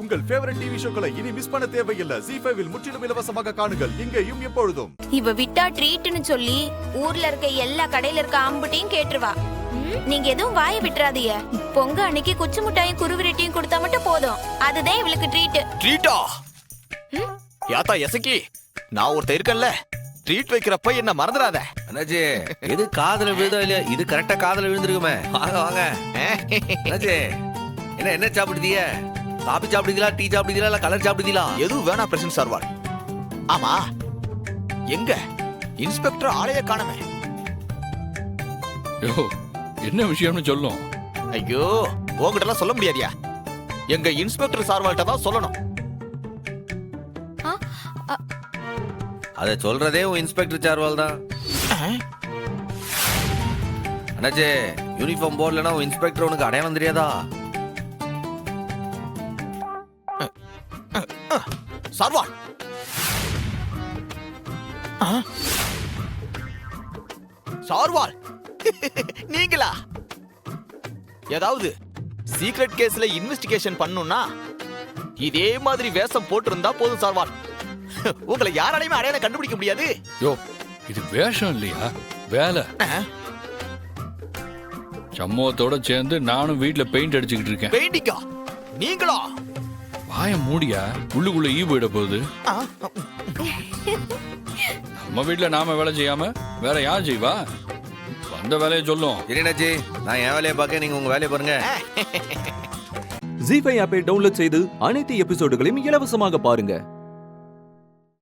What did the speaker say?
உங்கள் favourite TV ஷோக்களை இனி miss பண்ண தேவையில்லை. ZEE5 இல் முற்றிலும் இலவசமாக காணுங்கள், இங்கேயும் எப்பொழுதும். இவ விட்டா ட்ரீட்னு சொல்லி ஊர்ல இருக்க எல்லா கடையில இருக்க ஆம்புட்டையும் கேட்டுருவா. நீங்க எதுவும் வாயை விட்டுறாதீங்க. பொங்க அன்னைக்கு குச்சி முட்டாயும் குருவிரட்டியும் கொடுத்தா மட்டும் போதும். அதுதான் இவளுக்கு ட்ரீட். ட்ரீட்டா? யாத்தா எசக்கி, நான் ஒருத்தர் இருக்கேன்ல, ட்ரீட் வைக்கிறப்ப என்ன மறந்துடாத. அண்ணாச்சி, எது காதுல விழுதோ இல்லையா, இது கரெக்டா காதுல விழுந்திருக்குமே. வாங்க வாங்க. அண்ணாச்சி, என்ன சாப்பிடுதீங்க? காபி சாப்பிடுதீங்களா, டீ சாப்பிடுதீங்களா, இல்ல கலர் சாப்பிடுதீங்களா? எதுவும் வேணா பிரசிடன்ட் சார்வால். ஆமா, எங்க இன்ஸ்பெக்டர் ஆளைய காணமே. யோ, என்ன விஷயம்னு சொல்லும். ஐயோ, உங்ககிட்ட எல்லாம் சொல்ல முடியாதியா? எங்க இன்ஸ்பெக்டர் சார்வால்கிட்ட தான் சொல்லணும். அத சொல்றதே உன் இன்ஸ்பெக்டர் சார்வால் தான். அண்ணாச்சி, யூனிஃபார்ம் போடலன்னா உன் இன்ஸ்பெக்டர் உனக்கு அடையாளம் தெரியாதா? சார்வால், சார்வால் நீங்களா? ஏதாவது சீக்ரெட் கேஸ்ல இன்வெஸ்டிகேஷன் பண்ணனும்னா இதே மாதிரி வேஷம் போட்டிருந்தா போதும் சார்வால். உங்களை யாராலையுமே அடையாளம் கண்டுபிடிக்க முடியாது. யோ, இது வேஷம் இல்லையா, வேலை. சம்பவத்தோட சேர்ந்து நானும் வீட்டுல பெயிண்ட் அடிச்சுக்கிட்டு இருக்கேன். பெயிண்டிங்கா? நீங்களா? வாய மூடியா, உள்ளுக்குள்ள ஈ போயிட போகுது. நம்ம வீட்டுல நாம வேலை செய்யாம வேற யார் செய்வா? வந்த வேலையை சொல்லும். அண்ணாச்சி, நான் என் வேலையை பார்க்க, நீங்க உங்க வேலையை பாருங்க. ZEE5 ஆப்பை டவுன்லோட் செய்து அனைத்து எபிசோடுகளையும் இலவசமாக பாருங்க.